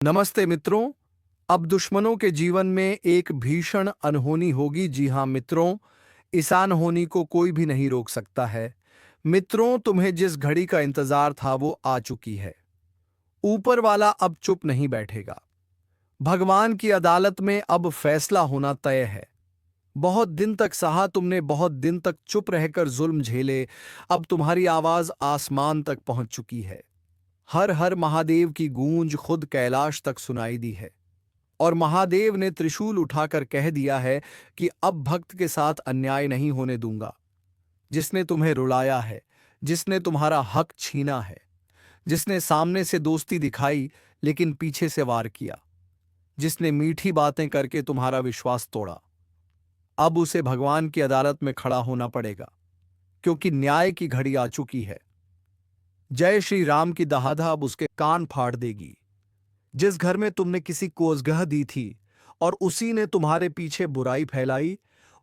नमस्ते मित्रों। अब दुश्मनों के जीवन में एक भीषण अनहोनी होगी। जी हाँ मित्रों, इस अनहोनी को कोई भी नहीं रोक सकता है। मित्रों, तुम्हें जिस घड़ी का इंतजार था वो आ चुकी है। ऊपर वाला अब चुप नहीं बैठेगा। भगवान की अदालत में अब फैसला होना तय है। बहुत दिन तक सहा तुमने, बहुत दिन तक चुप रहकर जुल्म झेले। अब तुम्हारी आवाज आसमान तक पहुंच चुकी है। हर हर महादेव की गूंज खुद कैलाश तक सुनाई दी है। और महादेव ने त्रिशूल उठाकर कह दिया है कि अब भक्त के साथ अन्याय नहीं होने दूंगा। जिसने तुम्हें रुलाया है, जिसने तुम्हारा हक छीना है, जिसने सामने से दोस्ती दिखाई लेकिन पीछे से वार किया, जिसने मीठी बातें करके तुम्हारा विश्वास तोड़ा, अब उसे भगवान की अदालत में खड़ा होना पड़ेगा, क्योंकि न्याय की घड़ी आ चुकी है। जय श्री राम की दहाड़ा अब उसके कान फाड़ देगी। जिस घर में तुमने किसी को अजगह दी थी और उसी ने तुम्हारे पीछे बुराई फैलाई,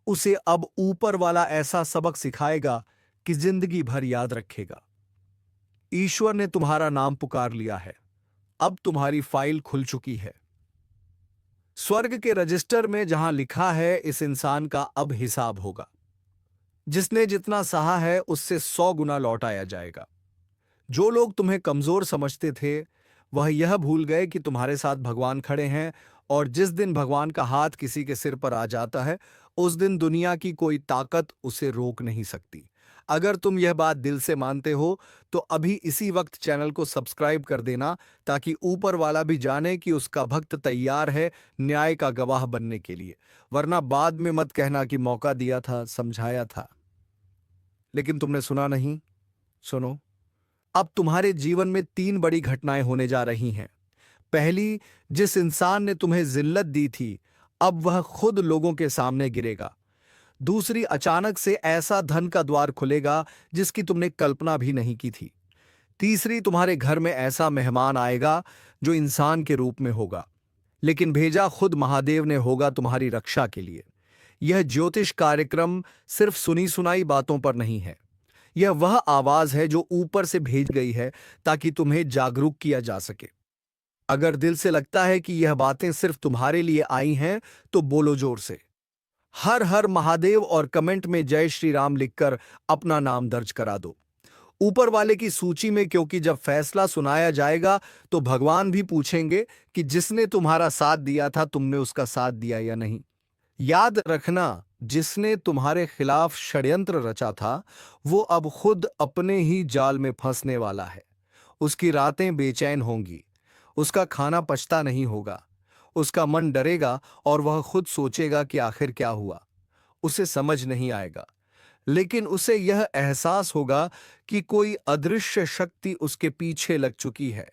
उसे अब ऊपर वाला ऐसा सबक सिखाएगा कि जिंदगी भर याद रखेगा। ईश्वर ने तुम्हारा नाम पुकार लिया है। अब तुम्हारी फाइल खुल चुकी है। स्वर्ग के रजिस्टर में जहां लिखा है, इस इंसान का अब हिसाब होगा। जिसने जितना सहा है उससे 100 गुना लौटाया जाएगा। जो लोग तुम्हें कमजोर समझते थे, वह यह भूल गए कि तुम्हारे साथ भगवान खड़े हैं। और जिस दिन भगवान का हाथ किसी के सिर पर आ जाता है, उस दिन दुनिया की कोई ताकत उसे रोक नहीं सकती। अगर तुम यह बात दिल से मानते हो तो अभी इसी वक्त चैनल को सब्सक्राइब कर देना, ताकि ऊपर वाला भी जाने कि उसका भक्त तैयार है न्याय का गवाह बनने के लिए। वरना बाद में मत कहना कि मौका दिया था, समझाया था, लेकिन तुमने सुना नहीं। सुनो, अब तुम्हारे जीवन में 3 बड़ी घटनाएं होने जा रही हैं। पहली, जिस इंसान ने तुम्हें जिल्लत दी थी, अब वह खुद लोगों के सामने गिरेगा। दूसरी, अचानक से ऐसा धन का द्वार खुलेगा जिसकी तुमने कल्पना भी नहीं की थी। तीसरी, तुम्हारे घर में ऐसा मेहमान आएगा जो इंसान के रूप में होगा, लेकिन भेजा खुद महादेव ने होगा तुम्हारी रक्षा के लिए। यह ज्योतिष कार्यक्रम सिर्फ सुनी सुनाई बातों पर नहीं है। यह वह आवाज है जो ऊपर से भेज गई है, ताकि तुम्हें जागरूक किया जा सके। अगर दिल से लगता है कि यह बातें सिर्फ तुम्हारे लिए आई हैं, तो बोलो जोर से हर हर महादेव और कमेंट में जय श्री राम लिखकर अपना नाम दर्ज करा दो ऊपर वाले की सूची में, क्योंकि जब फैसला सुनाया जाएगा तो भगवान भी पूछेंगे कि जिसने तुम्हारा साथ दिया था, तुमने उसका साथ दिया या नहीं। याद रखना, जिसने तुम्हारे खिलाफ षड्यंत्र रचा था, वो अब खुद अपने ही जाल में फंसने वाला है। उसकी रातें बेचैन होंगी, उसका खाना पचता नहीं होगा, उसका मन डरेगा और वह खुद सोचेगा कि आखिर क्या हुआ। उसे समझ नहीं आएगा, लेकिन उसे यह एहसास होगा कि कोई अदृश्य शक्ति उसके पीछे लग चुकी है।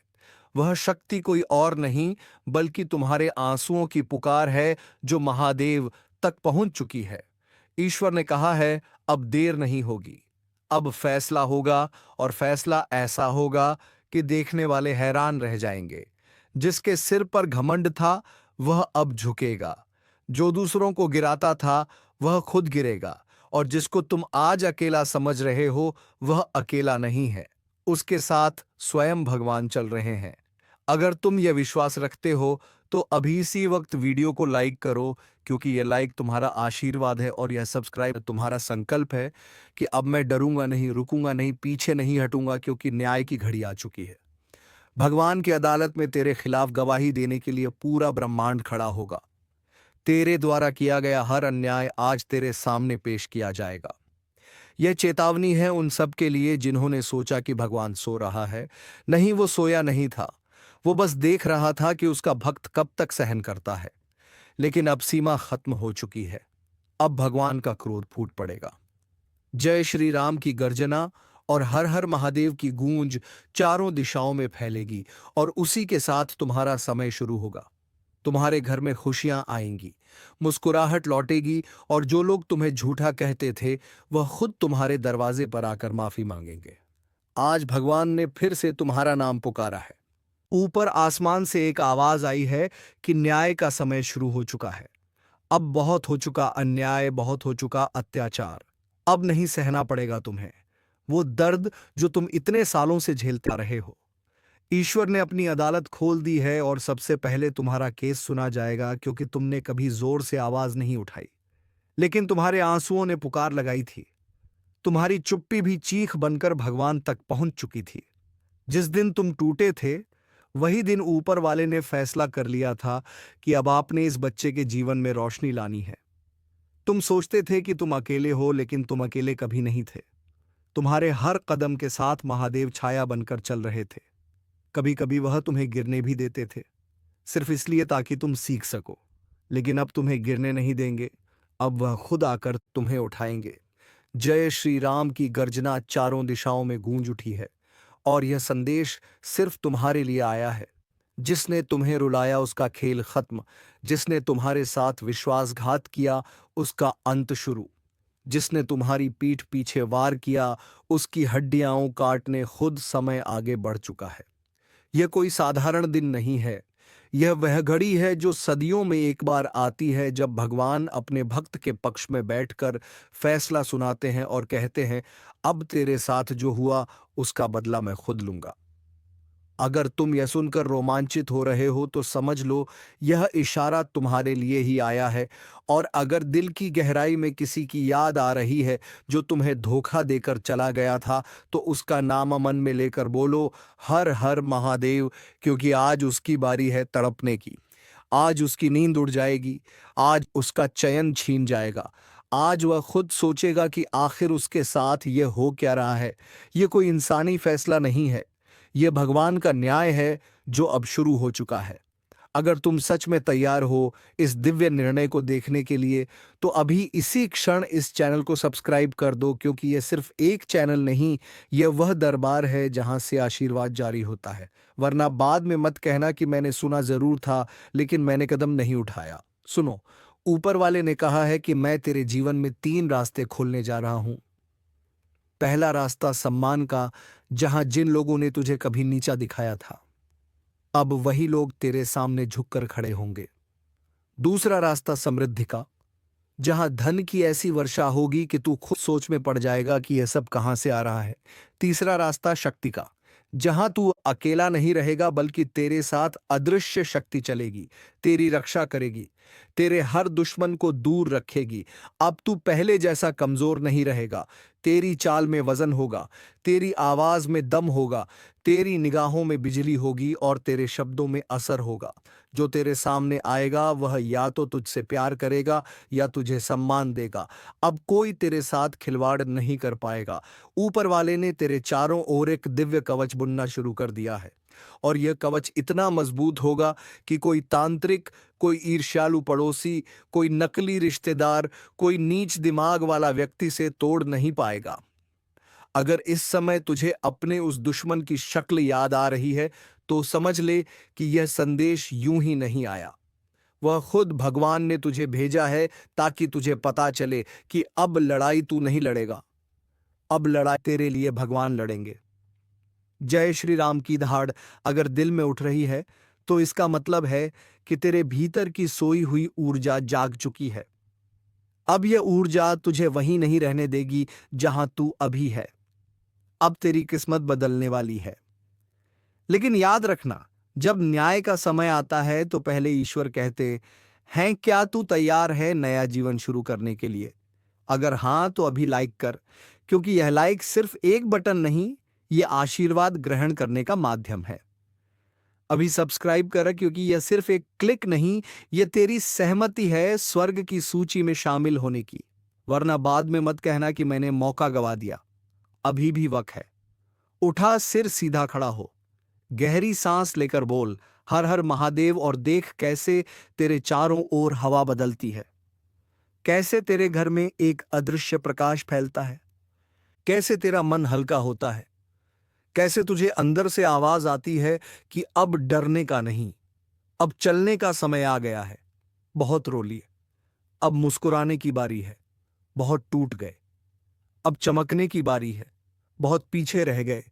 वह शक्ति कोई और नहीं, बल्कि तुम्हारे आंसुओं की पुकार है जो महादेव तक पहुंच चुकी है। ईश्वर ने कहा है, अब देर नहीं होगी, अब फैसला होगा, और फैसला ऐसा होगा कि देखने वाले हैरान रह जाएंगे। जिसके सिर पर घमंड था, वह अब झुकेगा। जो दूसरों को गिराता था, वह खुद गिरेगा। और जिसको तुम आज अकेला समझ रहे हो, वह अकेला नहीं है, उसके साथ स्वयं भगवान चल रहे हैं। अगर तुम यह विश्वास रखते हो तो अभी इसी वक्त वीडियो को लाइक करो, क्योंकि यह लाइक तुम्हारा आशीर्वाद है और यह सब्सक्राइब तुम्हारा संकल्प है कि अब मैं डरूंगा नहीं, रुकूंगा नहीं, पीछे नहीं हटूंगा, क्योंकि न्याय की घड़ी आ चुकी है। भगवान की अदालत में तेरे खिलाफ गवाही देने के लिए पूरा ब्रह्मांड खड़ा होगा। तेरे द्वारा किया गया हर अन्याय आज तेरे सामने पेश किया जाएगा। यह चेतावनी है उन सब के लिए जिन्होंने सोचा कि भगवान सो रहा है। नहीं, वो सोया नहीं था, वो बस देख रहा था कि उसका भक्त कब तक सहन करता है। लेकिन अब सीमा खत्म हो चुकी है। अब भगवान का क्रोध फूट पड़ेगा। जय श्री राम की गर्जना और हर हर महादेव की गूंज चारों दिशाओं में फैलेगी, और उसी के साथ तुम्हारा समय शुरू होगा। तुम्हारे घर में खुशियां आएंगी, मुस्कुराहट लौटेगी, और जो लोग तुम्हें झूठा कहते थे, वह खुद तुम्हारे दरवाजे पर आकर माफी मांगेंगे। आज भगवान ने फिर से तुम्हारा नाम पुकारा है। ऊपर आसमान से एक आवाज आई है कि न्याय का समय शुरू हो चुका है। अब बहुत हो चुका अन्याय, बहुत हो चुका अत्याचार। अब नहीं सहना पड़ेगा तुम्हें वो दर्द जो तुम इतने सालों से झेलते आ रहे हो। ईश्वर ने अपनी अदालत खोल दी है और सबसे पहले तुम्हारा केस सुना जाएगा, क्योंकि तुमने कभी जोर से आवाज नहीं उठाई, लेकिन तुम्हारे आंसुओं ने पुकार लगाई थी। तुम्हारी चुप्पी भी चीख बनकर भगवान तक पहुंच चुकी थी। जिस दिन तुम टूटे थे, वही दिन ऊपर वाले ने फैसला कर लिया था कि अब आपने इस बच्चे के जीवन में रोशनी लानी है। तुम सोचते थे कि तुम अकेले हो, लेकिन तुम अकेले कभी नहीं थे। तुम्हारे हर कदम के साथ महादेव छाया बनकर चल रहे थे। कभी कभी वह तुम्हें गिरने भी देते थे, सिर्फ इसलिए ताकि तुम सीख सको। लेकिन अब तुम्हें गिरने नहीं देंगे, अब वह खुद आकर तुम्हें उठाएंगे। जय श्री राम की गर्जना चारों दिशाओं में गूंज उठी है, और यह संदेश सिर्फ तुम्हारे लिए आया है। जिसने तुम्हें रुलाया उसका खेल खत्म, जिसने तुम्हारे साथ विश्वासघात किया उसका अंत शुरू, जिसने तुम्हारी पीठ पीछे वार किया उसकी हड्डियां काटने खुद समय आगे बढ़ चुका है। यह कोई साधारण दिन नहीं है। यह वह घड़ी है जो सदियों में एक बार आती है, जब भगवान अपने भक्त के पक्ष में बैठकर फैसला सुनाते हैं और कहते हैं, अब तेरे साथ जो हुआ उसका बदला मैं खुद लूंगा। अगर तुम यह सुनकर रोमांचित हो रहे हो तो समझ लो यह इशारा तुम्हारे लिए ही आया है। और अगर दिल की गहराई में किसी की याद आ रही है जो तुम्हें धोखा देकर चला गया था, तो उसका नाम मन में लेकर बोलो, हर हर महादेव, क्योंकि आज उसकी बारी है तड़पने की। आज उसकी नींद उड़ जाएगी, आज उसका चयन छीन जाएगा। आज वह खुद सोचेगा कि आखिर उसके साथ ये हो क्या रहा है। ये कोई इंसानी फैसला नहीं है, यह भगवान का न्याय है जो अब शुरू हो चुका है। अगर तुम सच में तैयार हो इस दिव्य निर्णय को देखने के लिए, तो अभी इसी क्षण इस चैनल को सब्सक्राइब कर दो, क्योंकि यह सिर्फ एक चैनल नहीं, यह वह दरबार है जहां से आशीर्वाद जारी होता है। वरना बाद में मत कहना कि मैंने सुना जरूर था लेकिन मैंने कदम नहीं उठाया। सुनो, ऊपर वाले ने कहा है कि मैं तेरे जीवन में 3 रास्ते खोलने जा रहा हूं। पहला रास्ता सम्मान का, जहां जिन लोगों ने तुझे कभी नीचा दिखाया था, अब वही लोग तेरे सामने झुककर खड़े होंगे। दूसरा रास्ता समृद्धि का, जहां धन की ऐसी वर्षा होगी कि तू खुद सोच में पड़ जाएगा कि यह सब कहां से आ रहा है। तीसरा रास्ता शक्ति का, जहां तू अकेला नहीं रहेगा बल्कि तेरे साथ अदृश्य शक्ति चलेगी, तेरी रक्षा करेगी, तेरे हर दुश्मन को दूर रखेगी। अब तू पहले जैसा कमजोर नहीं रहेगा। तेरी चाल में वजन होगा, तेरी आवाज में दम होगा, तेरी निगाहों में बिजली होगी और तेरे शब्दों में असर होगा। जो तेरे सामने आएगा वह या तो तुझसे प्यार करेगा या तुझे सम्मान देगा। अब कोई तेरे साथ खिलवाड़ नहीं कर पाएगा। ऊपर वाले ने तेरे चारों ओर एक दिव्य कवच बुनना शुरू कर दिया है, और यह कवच इतना मजबूत होगा कि कोई तांत्रिक, कोई ईर्ष्यालु पड़ोसी, कोई नकली रिश्तेदार, कोई नीच दिमाग वाला व्यक्ति से तोड़ नहीं पाएगा। अगर इस समय तुझे अपने उस दुश्मन की शक्ल याद आ रही है, तो समझ ले कि यह संदेश यूं ही नहीं आया। वह खुद भगवान ने तुझे भेजा है, ताकि तुझे पता चले कि अब लड़ाई तू नहीं लड़ेगा, अब लड़ाई तेरे लिए भगवान लड़ेंगे। जय श्री राम की दहाड़ अगर दिल में उठ रही है, तो इसका मतलब है कि तेरे भीतर की सोई हुई ऊर्जा जाग चुकी है। अब यह ऊर्जा तुझे वहीं नहीं रहने देगी जहां तू अभी है। अब तेरी किस्मत बदलने वाली है। लेकिन याद रखना, जब न्याय का समय आता है तो पहले ईश्वर कहते हैं, क्या तू तैयार है नया जीवन शुरू करने के लिए? अगर हां तो अभी लाइक कर, क्योंकि यह लाइक सिर्फ एक बटन नहीं, यह आशीर्वाद ग्रहण करने का माध्यम है। अभी सब्सक्राइब कर, क्योंकि यह सिर्फ एक क्लिक नहीं, यह तेरी सहमति है स्वर्ग की सूची में शामिल होने की। वरना बाद में मत कहना कि मैंने मौका गवा दिया। अभी भी वक्त है। उठा, सिर सीधा खड़ा हो, गहरी सांस लेकर बोल, हर हर महादेव, और देख कैसे तेरे चारों ओर हवा बदलती है, कैसे तेरे घर में एक अदृश्य प्रकाश फैलता है, कैसे तेरा मन हल्का होता है, कैसे तुझे अंदर से आवाज आती है कि अब डरने का नहीं, अब चलने का समय आ गया है। बहुत रो लिए, अब मुस्कुराने की बारी है, बहुत टूट गए। अब चमकने की बारी है, बहुत पीछे रह गए,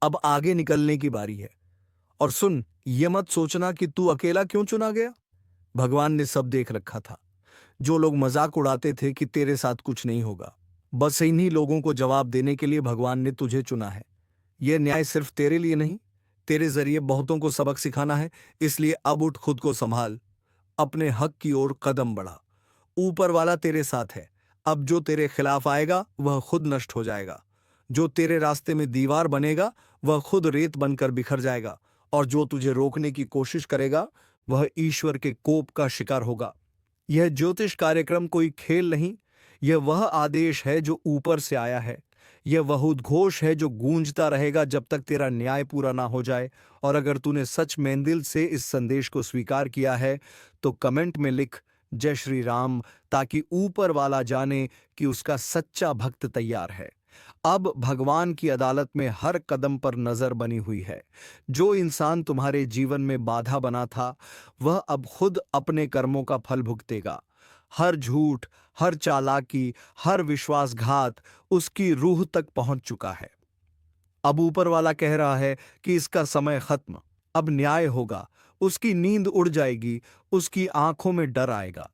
अब आगे निकलने की बारी है। और सुन, ये मत सोचना कि तू अकेला क्यों चुना गया। भगवान ने सब देख रखा था। जो लोग मजाक उड़ाते थे कि तेरे साथ कुछ नहीं होगा, बस इन्हीं लोगों को जवाब देने के लिए भगवान ने तुझे चुना है। यह न्याय सिर्फ तेरे लिए नहीं, तेरे जरिए बहुतों को सबक सिखाना है, इसलिए अब उठ, खुद को संभाल, अपने हक की ओर कदम बढ़ा। ऊपर वाला तेरे साथ है। अब जो तेरे खिलाफ आएगा वह खुद नष्ट हो जाएगा। जो तेरे रास्ते में दीवार बनेगा वह खुद रेत बनकर बिखर जाएगा, और जो तुझे रोकने की कोशिश करेगा वह ईश्वर के कोप का शिकार होगा। यह ज्योतिष कार्यक्रम कोई खेल नहीं, यह वह आदेश है जो ऊपर से आया है। यह वह उद्घोष है जो गूंजता रहेगा जब तक तेरा न्याय पूरा ना हो जाए। और अगर तूने सच में दिल से इस संदेश को स्वीकार किया है तो कमेंट में लिख जय श्री राम, ताकि ऊपर वाला जाने कि उसका सच्चा भक्त तैयार है। अब भगवान की अदालत में हर कदम पर नजर बनी हुई है। जो इंसान तुम्हारे जीवन में बाधा बना था वह अब खुद अपने कर्मों का फल भुगतेगा। हर झूठ, हर चालाकी, हर विश्वासघात उसकी रूह तक पहुंच चुका है। अब ऊपर वाला कह रहा है कि इसका समय खत्म, अब न्याय होगा। उसकी नींद उड़ जाएगी, उसकी आंखों में डर आएगा।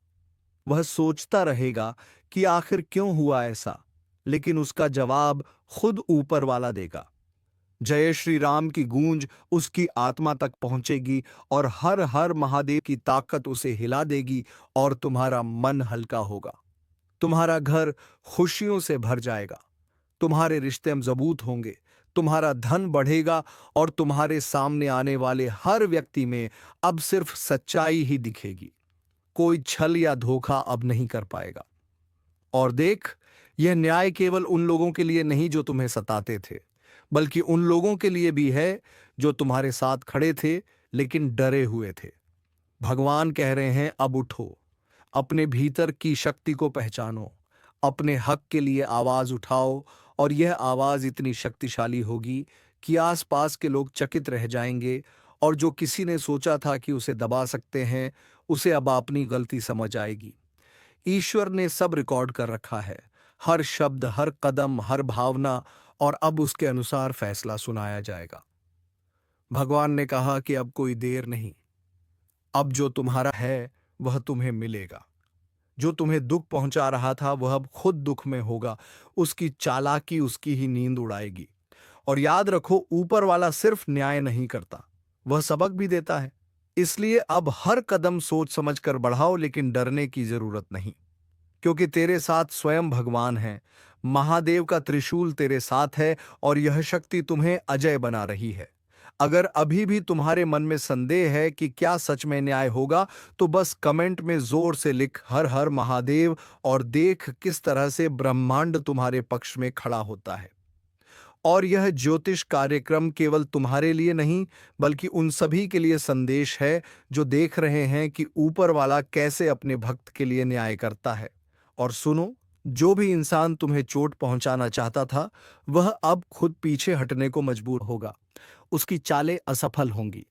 वह सोचता रहेगा कि आखिर क्यों हुआ ऐसा, लेकिन उसका जवाब खुद ऊपर वाला देगा। जय श्री राम की गूंज उसकी आत्मा तक पहुंचेगी और हर हर महादेव की ताकत उसे हिला देगी, और तुम्हारा मन हल्का होगा। तुम्हारा घर खुशियों से भर जाएगा, तुम्हारे रिश्ते मजबूत होंगे, तुम्हारा धन बढ़ेगा, और तुम्हारे सामने आने वाले हर व्यक्ति में अब सिर्फ सच्चाई ही दिखेगी। कोई छल या धोखा अब नहीं कर पाएगा। और देख, यह न्याय केवल उन लोगों के लिए नहीं जो तुम्हें सताते थे, बल्कि उन लोगों के लिए भी है जो तुम्हारे साथ खड़े थे लेकिन डरे हुए थे। भगवान कह रहे हैं, अब उठो, अपने भीतर की शक्ति को पहचानो, अपने हक के लिए आवाज उठाओ, और यह आवाज इतनी शक्तिशाली होगी कि आसपास के लोग चकित रह जाएंगे, और जो किसी ने सोचा था कि उसे दबा सकते हैं, उसे अब अपनी गलती समझ आएगी। ईश्वर ने सब रिकॉर्ड कर रखा है, हर शब्द, हर कदम, हर भावना, और अब उसके अनुसार फैसला सुनाया जाएगा। भगवान ने कहा कि अब कोई देर नहीं, अब जो तुम्हारा है वह तुम्हें मिलेगा। जो तुम्हें दुख पहुंचा रहा था वह अब खुद दुख में होगा, उसकी चालाकी उसकी ही नींद उड़ाएगी। और याद रखो, ऊपर वाला सिर्फ न्याय नहीं करता, वह सबक भी देता है। इसलिए अब हर कदम सोच समझ कर बढ़ाओ, लेकिन डरने की जरूरत नहीं, क्योंकि तेरे साथ स्वयं भगवान है। महादेव का त्रिशूल तेरे साथ है, और यह शक्ति तुम्हें अजय बना रही है। अगर अभी भी तुम्हारे मन में संदेह है कि क्या सच में न्याय होगा, तो बस कमेंट में जोर से लिख हर हर महादेव, और देख किस तरह से ब्रह्मांड तुम्हारे पक्ष में खड़ा होता है। और यह ज्योतिष कार्यक्रम केवल तुम्हारे लिए नहीं, बल्कि उन सभी के लिए संदेश है जो देख रहे हैं कि ऊपर वाला कैसे अपने भक्त के लिए न्याय करता है। और सुनो, जो भी इंसान तुम्हें चोट पहुंचाना चाहता था वह अब खुद पीछे हटने को मजबूर होगा। उसकी चालें असफल होंगी,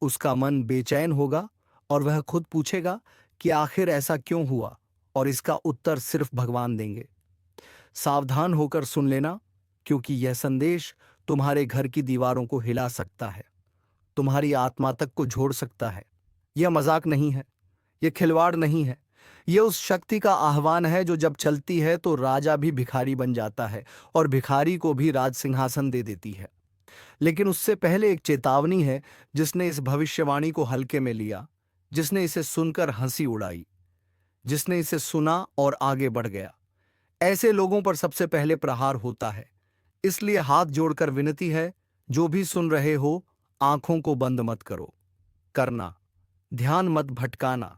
उसका मन बेचैन होगा, और वह खुद पूछेगा कि आखिर ऐसा क्यों हुआ, और इसका उत्तर सिर्फ भगवान देंगे। सावधान होकर सुन लेना, क्योंकि यह संदेश तुम्हारे घर की दीवारों को हिला सकता है, तुम्हारी आत्मा तक को झोड़ सकता है। यह मजाक नहीं है, यह खिलवाड़ नहीं है, यह उस शक्ति का आह्वान है जो जब चलती है तो राजा भी भिखारी बन जाता है, और भिखारी को भी राज सिंहासन दे देती है। लेकिन उससे पहले एक चेतावनी है, जिसने इस भविष्यवाणी को हल्के में लिया, जिसने इसे सुनकर हंसी उड़ाई, जिसने इसे सुना और आगे बढ़ गया, ऐसे लोगों पर सबसे पहले प्रहार होता है। इसलिए हाथ जोड़कर विनती है, जो भी सुन रहे हो, आंखों को बंद मत करो, करना, ध्यान मत भटकाना।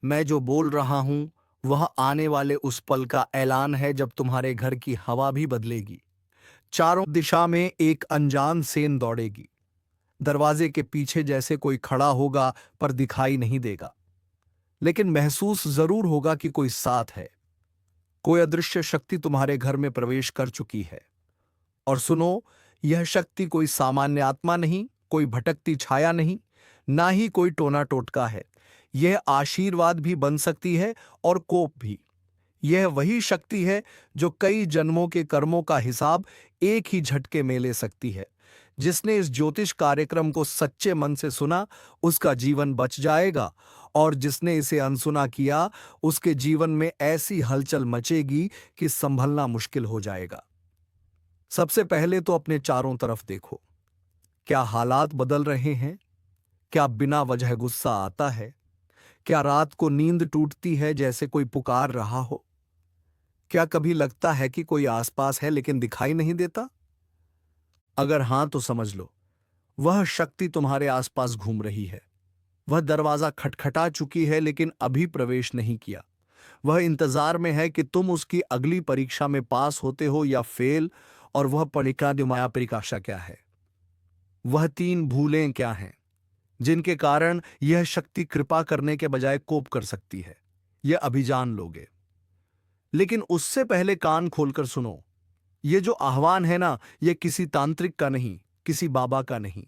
मैं जो बोल रहा हूं वह आने वाले उस पल का ऐलान है जब तुम्हारे घर की हवा भी बदलेगी। चारों दिशा में एक अनजान सेन दौड़ेगी, दरवाजे के पीछे जैसे कोई खड़ा होगा पर दिखाई नहीं देगा, लेकिन महसूस जरूर होगा कि कोई साथ है। कोई अदृश्य शक्ति तुम्हारे घर में प्रवेश कर चुकी है। और सुनो, यह शक्ति कोई सामान्य आत्मा नहीं, कोई भटकती छाया नहीं, ना ही कोई टोना टोटका है। यह आशीर्वाद भी बन सकती है और कोप भी। यह वही शक्ति है जो कई जन्मों के कर्मों का हिसाब एक ही झटके में ले सकती है। जिसने इस ज्योतिष कार्यक्रम को सच्चे मन से सुना, उसका जीवन बच जाएगा, और जिसने इसे अनसुना किया, उसके जीवन में ऐसी हलचल मचेगी कि संभलना मुश्किल हो जाएगा। सबसे पहले तो अपने चारों तरफ देखो, क्या हालात बदल रहे हैं? क्या बिना वजह गुस्सा आता है? क्या रात को नींद टूटती है जैसे कोई पुकार रहा हो? क्या कभी लगता है कि कोई आसपास है लेकिन दिखाई नहीं देता? अगर हां तो समझ लो, वह शक्ति तुम्हारे आसपास घूम रही है। वह दरवाजा खटखटा चुकी है लेकिन अभी प्रवेश नहीं किया। वह इंतजार में है कि तुम उसकी अगली परीक्षा में पास होते हो या फेल। और वह परीक्षा क्या है? वह तीन भूलें क्या हैं जिनके कारण यह शक्ति कृपा करने के बजाय कोप कर सकती है? यह अभी जान लोगे। लेकिन उससे पहले कान खोलकर सुनो। यह जो आह्वान है ना, यह किसी तांत्रिक का नहीं, किसी बाबा का नहीं,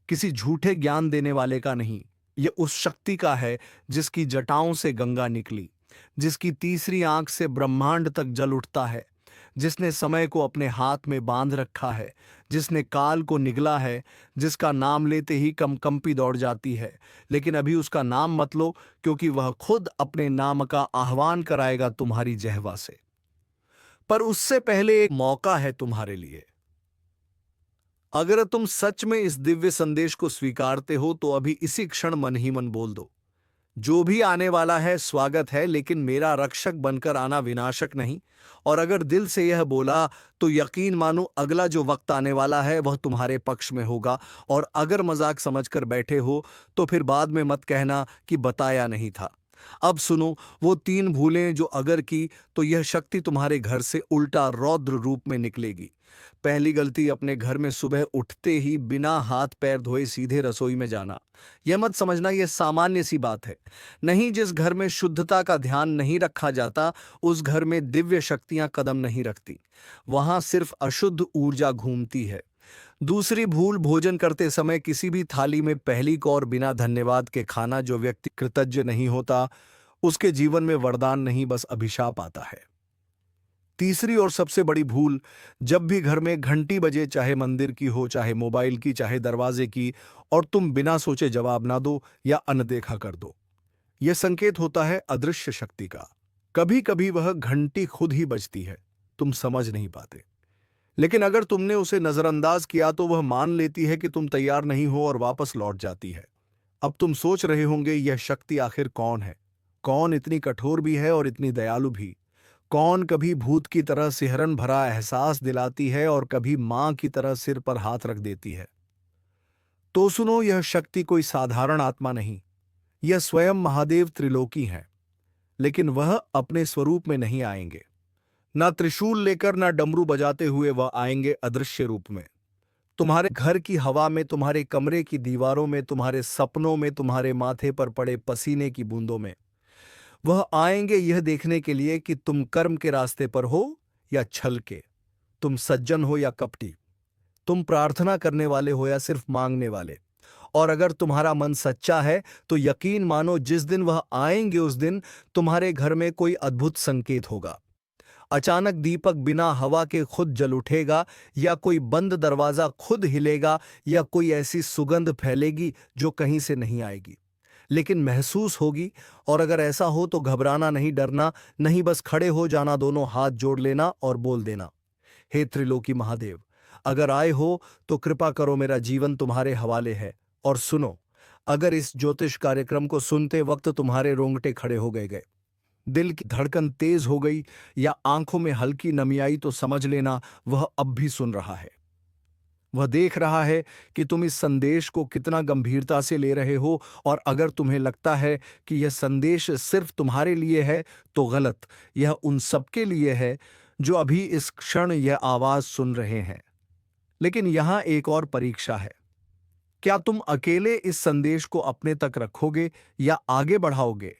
किसी झूठे ज्ञान देने वाले का नहीं। यह उस शक्ति का है जिसकी जटाओं से गंगा निकली, जिसकी तीसरी आंख से ब्रह्मांड तक जल उठता है, जिसने समय को अपने हाथ में बांध रखा है, जिसने काल को निगला है, जिसका नाम लेते ही कंपी दौड़ जाती है। लेकिन अभी उसका नाम मत लो, क्योंकि वह खुद अपने नाम का आह्वान कराएगा तुम्हारी जहवा से। पर उससे पहले एक मौका है तुम्हारे लिए। अगर तुम सच में इस दिव्य संदेश को स्वीकारते हो तो अभी इसी क्षण मन ही मन बोल दो, जो भी आने वाला है स्वागत है, लेकिन मेरा रक्षक बनकर आना, विनाशक नहीं। और अगर दिल से यह बोला तो यकीन मानो अगला जो वक्त आने वाला है वह तुम्हारे पक्ष में होगा। और अगर मजाक समझकर बैठे हो तो फिर बाद में मत कहना कि बताया नहीं था। अब सुनो वो तीन भूलें जो अगर की तो यह शक्ति तुम्हारे घर से उल्टा रौद्र रूप में निकलेगी। पहली गलती, अपने घर में सुबह उठते ही बिना हाथ पैर धोए सीधे रसोई में जाना। यह मत समझना यह सामान्य सी बात है। नहीं, जिस घर में शुद्धता का ध्यान नहीं रखा जाता उस घर में दिव्य शक्तियां कदम नहीं रखती। वहां सिर्फ अशुद्ध ऊर्जा घूमती है। दूसरी भूल, भोजन करते समय किसी भी थाली में पहली कौर बिना धन्यवाद के खाना। जो व्यक्ति कृतज्ञ नहीं होता उसके जीवन में वरदान नहीं, बस अभिशाप आता है। तीसरी और सबसे बड़ी भूल, जब भी घर में घंटी बजे, चाहे मंदिर की हो, चाहे मोबाइल की, चाहे दरवाजे की, और तुम बिना सोचे जवाब ना दो या अनदेखा कर दो, यह संकेत होता है अदृश्य शक्ति का। कभी कभी वह घंटी खुद ही बजती है, तुम समझ नहीं पाते। लेकिन अगर तुमने उसे नजरअंदाज किया तो वह मान लेती है कि तुम तैयार नहीं हो और वापस लौट जाती है। अब तुम सोच रहे होंगे यह शक्ति आखिर कौन है? कौन इतनी कठोर भी है और इतनी दयालु भी? कौन कभी भूत की तरह सिहरन भरा एहसास दिलाती है और कभी मां की तरह सिर पर हाथ रख देती है? तो सुनो, यह शक्ति कोई साधारण आत्मा नहीं, यह स्वयं महादेव त्रिलोकी है। लेकिन वह अपने स्वरूप में नहीं आएंगे, ना त्रिशूल लेकर, ना डमरू बजाते हुए। वह आएंगे अदृश्य रूप में, तुम्हारे घर की हवा में, तुम्हारे कमरे की दीवारों में, तुम्हारे सपनों में, तुम्हारे माथे पर पड़े पसीने की बूंदों में। वह आएंगे यह देखने के लिए कि तुम कर्म के रास्ते पर हो या छल के, तुम सज्जन हो या कपटी, तुम प्रार्थना करने वाले हो या सिर्फ मांगने वाले। और अगर तुम्हारा मन सच्चा है तो यकीन मानो, जिस दिन वह आएंगे उस दिन तुम्हारे घर में कोई अद्भुत संकेत होगा। अचानक दीपक बिना हवा के खुद जल उठेगा, या कोई बंद दरवाजा खुद हिलेगा, या कोई ऐसी सुगंध फैलेगी जो कहीं से नहीं आएगी लेकिन महसूस होगी। और अगर ऐसा हो तो घबराना नहीं, डरना नहीं, बस खड़े हो जाना, दोनों हाथ जोड़ लेना और बोल देना, हे त्रिलोकी महादेव, अगर आए हो तो कृपा करो, मेरा जीवन तुम्हारे हवाले है। और सुनो, अगर इस ज्योतिष कार्यक्रम को सुनते वक्त तुम्हारे रोंगटे खड़े हो गए, दिल की धड़कन तेज हो गई या आंखों में हल्की नमी आई, तो समझ लेना वह अब भी सुन रहा है। वह देख रहा है कि तुम इस संदेश को कितना गंभीरता से ले रहे हो। और अगर तुम्हें लगता है कि यह संदेश सिर्फ तुम्हारे लिए है तो गलत, यह उन सबके लिए है जो अभी इस क्षण यह आवाज सुन रहे हैं। लेकिन यहां एक और परीक्षा है, क्या तुम अकेले इस संदेश को अपने तक रखोगे या आगे बढ़ाओगे?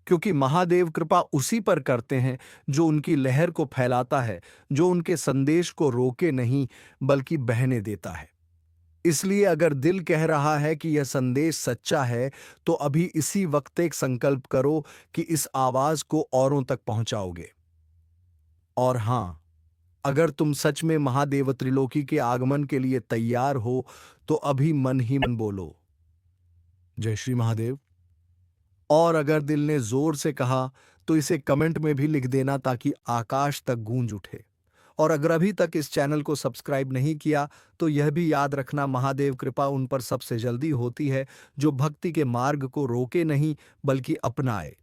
क्योंकि महादेव कृपा उसी पर करते हैं जो उनकी लहर को फैलाता है, जो उनके संदेश को रोके नहीं बल्कि बहने देता है। इसलिए अगर दिल कह रहा है कि यह संदेश सच्चा है तो अभी इसी वक्त एक संकल्प करो कि इस आवाज को औरों तक पहुंचाओगे। और हां, अगर तुम सच में महादेव त्रिलोकी के आगमन के लिए तैयार हो तो अभी मन ही मन बोलो, जय श्री महादेव। और अगर दिल ने जोर से कहा तो इसे कमेंट में भी लिख देना ताकि आकाश तक गूंज उठे। और अगर अभी तक इस चैनल को सब्सक्राइब नहीं किया तो यह भी याद रखना, महादेव कृपा उन पर सबसे जल्दी होती है जो भक्ति के मार्ग को रोके नहीं बल्कि अपनाए।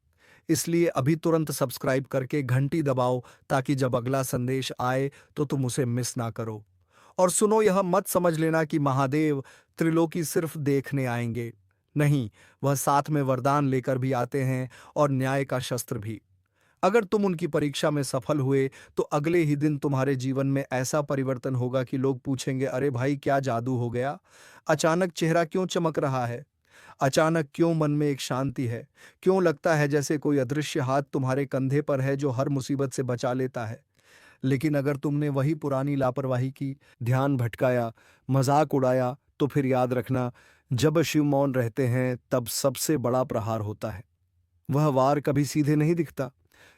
इसलिए अभी तुरंत सब्सक्राइब करके घंटी दबाओ ताकि जब अगला संदेश आए तो तुम उसे मिस ना करो। और सुनो, यह मत समझ लेना कि महादेव त्रिलोकी सिर्फ देखने आएंगे। नहीं, वह साथ में वरदान लेकर भी आते हैं और न्याय का शस्त्र भी। अगर तुम उनकी परीक्षा में सफल हुए तो अगले ही दिन तुम्हारे जीवन में ऐसा परिवर्तन होगा कि लोग पूछेंगे, अरे भाई क्या जादू हो गया, अचानक चेहरा क्यों चमक रहा है, अचानक क्यों मन में एक शांति है, क्यों लगता है जैसे कोई अदृश्य हाथ तुम्हारे कंधे पर है जो हर मुसीबत से बचा लेता है। लेकिन अगर तुमने वही पुरानी लापरवाही की, ध्यान भटकाया, मजाक उड़ाया, तो फिर याद रखना, जब शिव मौन रहते हैं तब सबसे बड़ा प्रहार होता है। वह वार कभी सीधे नहीं दिखता,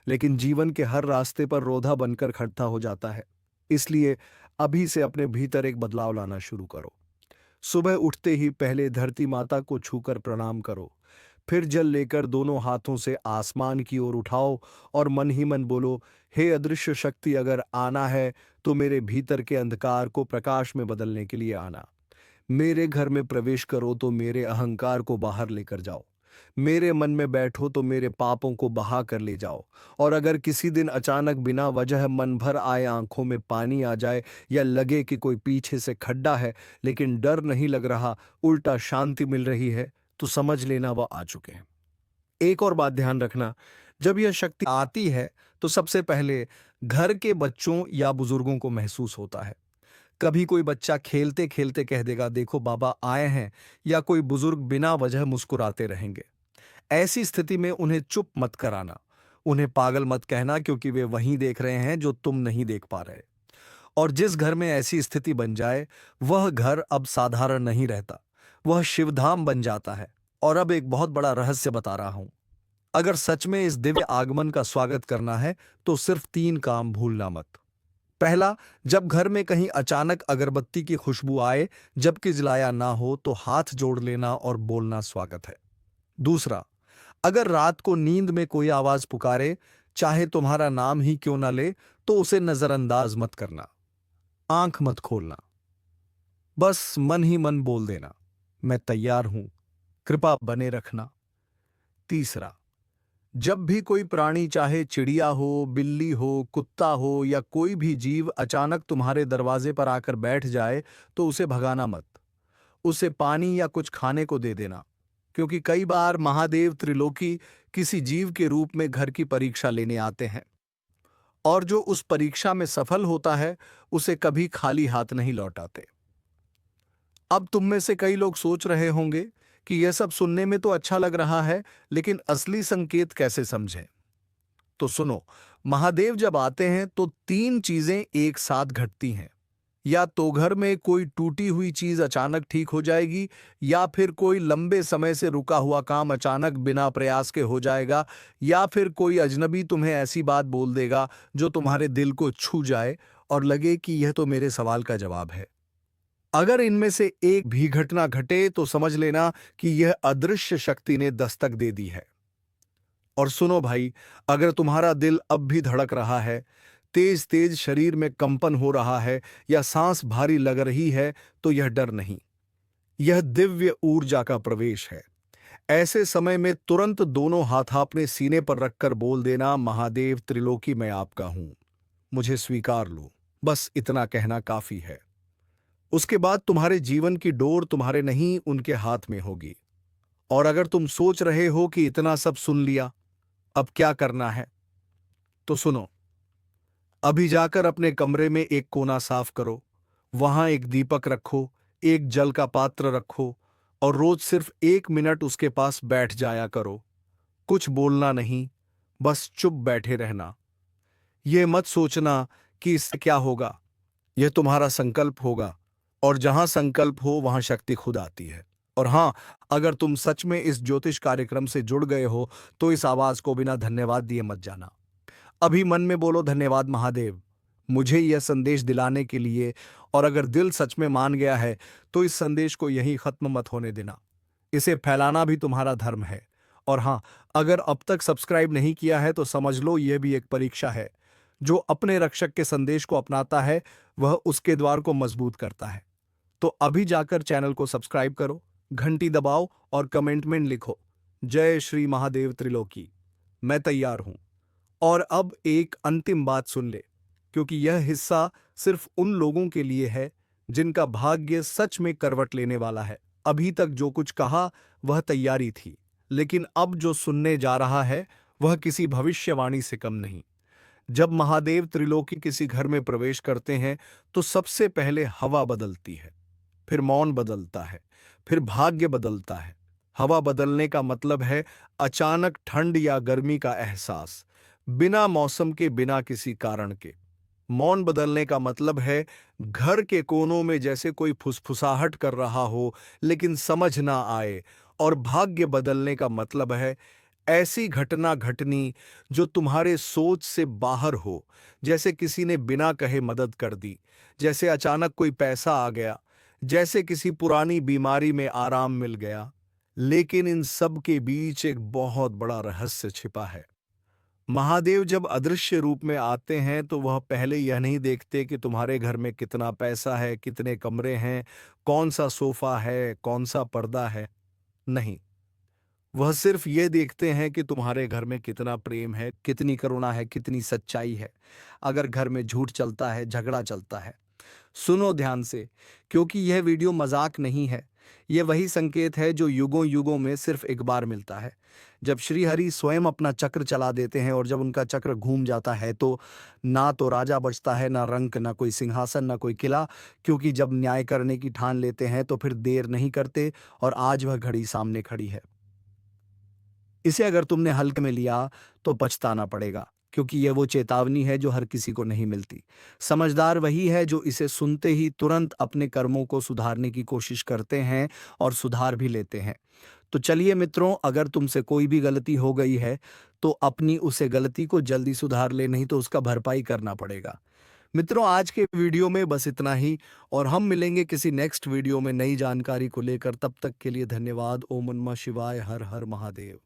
लेकिन जीवन के हर रास्ते पर रोधा बनकर खड़ा हो जाता है। इसलिए अभी से अपने भीतर एक बदलाव लाना शुरू करो। सुबह उठते ही पहले धरती माता को छूकर प्रणाम करो, फिर जल लेकर दोनों हाथों से आसमान की ओर उठाओ और मन ही मन बोलो, हे अदृश्य शक्ति, अगर आना है तो मेरे भीतर के अंधकार को प्रकाश में बदलने के लिए आना। मेरे घर में प्रवेश करो तो मेरे अहंकार को बाहर लेकर जाओ। मेरे मन में बैठो तो मेरे पापों को बहा कर ले जाओ। और अगर किसी दिन अचानक बिना वजह मन भर आए, आंखों में पानी आ जाए या लगे कि कोई पीछे से खड्डा है लेकिन डर नहीं लग रहा, उल्टा शांति मिल रही है, तो समझ लेना वह आ चुके हैं। एक और बात ध्यान रखना, जब यह शक्ति आती है तो सबसे पहले घर के बच्चों या बुजुर्गों को महसूस होता है। कभी कोई बच्चा खेलते खेलते कह देगा, देखो बाबा आए हैं, या कोई बुजुर्ग बिना वजह मुस्कुराते रहेंगे। ऐसी स्थिति में उन्हें चुप मत कराना, उन्हें पागल मत कहना, क्योंकि वे वही देख रहे हैं जो तुम नहीं देख पा रहे। और जिस घर में ऐसी स्थिति बन जाए, वह घर अब साधारण नहीं रहता, वह शिवधाम बन जाता है। और अब एक बहुत बड़ा रहस्य बता रहा हूं। अगर सच में इस दिव्य आगमन का स्वागत करना है तो सिर्फ 3 काम भूलना मत। पहला, जब घर में कहीं अचानक अगरबत्ती की खुशबू आए जबकि जलाया ना हो तो हाथ जोड़ लेना और बोलना, स्वागत है। दूसरा, अगर रात को नींद में कोई आवाज पुकारे, चाहे तुम्हारा नाम ही क्यों ना ले, तो उसे नजरअंदाज मत करना, आंख मत खोलना, बस मन ही मन बोल देना, मैं तैयार हूं, कृपा बने रखना। तीसरा, जब भी कोई प्राणी, चाहे चिड़िया हो, बिल्ली हो, कुत्ता हो या कोई भी जीव अचानक तुम्हारे दरवाजे पर आकर बैठ जाए तो उसे भगाना मत, उसे पानी या कुछ खाने को दे देना। क्योंकि कई बार महादेव त्रिलोकी किसी जीव के रूप में घर की परीक्षा लेने आते हैं, और जो उस परीक्षा में सफल होता है उसे कभी खाली हाथ नहीं लौटाते। अब तुम में से कई लोग सोच रहे होंगे कि यह सब सुनने में तो अच्छा लग रहा है, लेकिन असली संकेत कैसे समझें? तो सुनो, महादेव जब आते हैं तो 3 चीजें एक साथ घटती हैं। या तो घर में कोई टूटी हुई चीज अचानक ठीक हो जाएगी, या फिर कोई लंबे समय से रुका हुआ काम अचानक बिना प्रयास के हो जाएगा, या फिर कोई अजनबी तुम्हें ऐसी बात बोल देगा जो तुम्हारे दिल को छू जाए और लगे कि यह तो मेरे सवाल का जवाब है। अगर इनमें से एक भी घटना घटे तो समझ लेना कि यह अदृश्य शक्ति ने दस्तक दे दी है। और सुनो भाई, अगर तुम्हारा दिल अब भी धड़क रहा है, तेज तेज शरीर में कंपन हो रहा है या सांस भारी लग रही है, तो यह डर नहीं, यह दिव्य ऊर्जा का प्रवेश है। ऐसे समय में तुरंत दोनों हाथ अपने सीने पर रखकर बोल देना, महादेव त्रिलोकी मैं आपका हूं, मुझे स्वीकार लो। बस इतना कहना काफी है। उसके बाद तुम्हारे जीवन की डोर तुम्हारे नहीं, उनके हाथ में होगी। और अगर तुम सोच रहे हो कि इतना सब सुन लिया, अब क्या करना है, तो सुनो, अभी जाकर अपने कमरे में एक कोना साफ करो, वहां एक दीपक रखो, एक जल का पात्र रखो और रोज सिर्फ 1 मिनट उसके पास बैठ जाया करो। कुछ बोलना नहीं, बस चुप बैठे रहना। यह मत सोचना कि इससे क्या होगा, यह तुम्हारा संकल्प होगा, और जहां संकल्प हो वहां शक्ति खुद आती है। और हां, अगर तुम सच में इस ज्योतिष कार्यक्रम से जुड़ गए हो तो इस आवाज को बिना धन्यवाद दिए मत जाना। अभी मन में बोलो, धन्यवाद महादेव, मुझे यह संदेश दिलाने के लिए। और अगर दिल सच में मान गया है तो इस संदेश को यहीं खत्म मत होने देना, इसे फैलाना भी तुम्हारा धर्म है। और हां, अगर अब तक सब्सक्राइब नहीं किया है तो समझ लो यह भी एक परीक्षा है। जो अपने रक्षक के संदेश को अपनाता है वह उसके द्वार को मजबूत करता है। तो अभी जाकर चैनल को सब्सक्राइब करो, घंटी दबाओ और कमेंट में लिखो जय श्री महादेव त्रिलोकी। मैं तैयार हूं। और अब एक अंतिम बात सुन ले, क्योंकि यह हिस्सा सिर्फ उन लोगों के लिए है जिनका भाग्य सच में करवट लेने वाला है। अभी तक जो कुछ कहा वह तैयारी थी, लेकिन अब जो सुनने जा रहा है वह किसी भविष्यवाणी से कम नहीं। जब महादेव त्रिलोकी किसी घर में प्रवेश करते हैं तो सबसे पहले हवा बदलती है, फिर मौन बदलता है, फिर भाग्य बदलता है। हवा बदलने का मतलब है अचानक ठंड या गर्मी का एहसास, बिना मौसम के, बिना किसी कारण के। मौन बदलने का मतलब है घर के कोनों में जैसे कोई फुसफुसाहट कर रहा हो लेकिन समझ ना आए। और भाग्य बदलने का मतलब है ऐसी घटना घटनी जो तुम्हारे सोच से बाहर हो, जैसे किसी ने बिना कहे मदद कर दी, जैसे अचानक कोई पैसा आ गया, जैसे किसी पुरानी बीमारी में आराम मिल गया। लेकिन इन सब के बीच एक बहुत बड़ा रहस्य छिपा है। महादेव जब अदृश्य रूप में आते हैं तो वह पहले यह नहीं देखते कि तुम्हारे घर में कितना पैसा है, कितने कमरे हैं, कौन सा सोफा है, कौन सा पर्दा है। नहीं, वह सिर्फ ये देखते हैं कि तुम्हारे घर में कितना प्रेम है, कितनी करुणा है, कितनी सच्चाई है। अगर घर में झूठ चलता है, झगड़ा चलता है, सुनो ध्यान से, क्योंकि यह वीडियो मजाक नहीं है। यह वही संकेत है जो युगों युगों में सिर्फ एक बार मिलता है। जब श्री हरि स्वयं अपना चक्र चला देते हैं और जब उनका चक्र घूम जाता है तो ना तो राजा बचता है, ना रंक, ना कोई सिंहासन, ना कोई किला। क्योंकि जब न्याय करने की ठान लेते हैं तो फिर देर नहीं करते और आज वह घड़ी सामने खड़ी है। इसे अगर तुमने हल्के में लिया तो पछताना पड़ेगा, क्योंकि यह वो चेतावनी है जो हर किसी को नहीं मिलती। समझदार वही है जो इसे सुनते ही तुरंत अपने कर्मों को सुधारने की कोशिश करते हैं और सुधार भी लेते हैं। तो चलिए मित्रों, अगर तुमसे कोई भी गलती हो गई है तो अपनी उसे गलती को जल्दी सुधार ले, नहीं तो उसका भरपाई करना पड़ेगा। मित्रों, आज के वीडियो में बस इतना ही और हम मिलेंगे किसी नेक्स्ट वीडियो में नई जानकारी को लेकर। तब तक के लिए धन्यवाद। ओम नमः शिवाय। हर हर महादेव।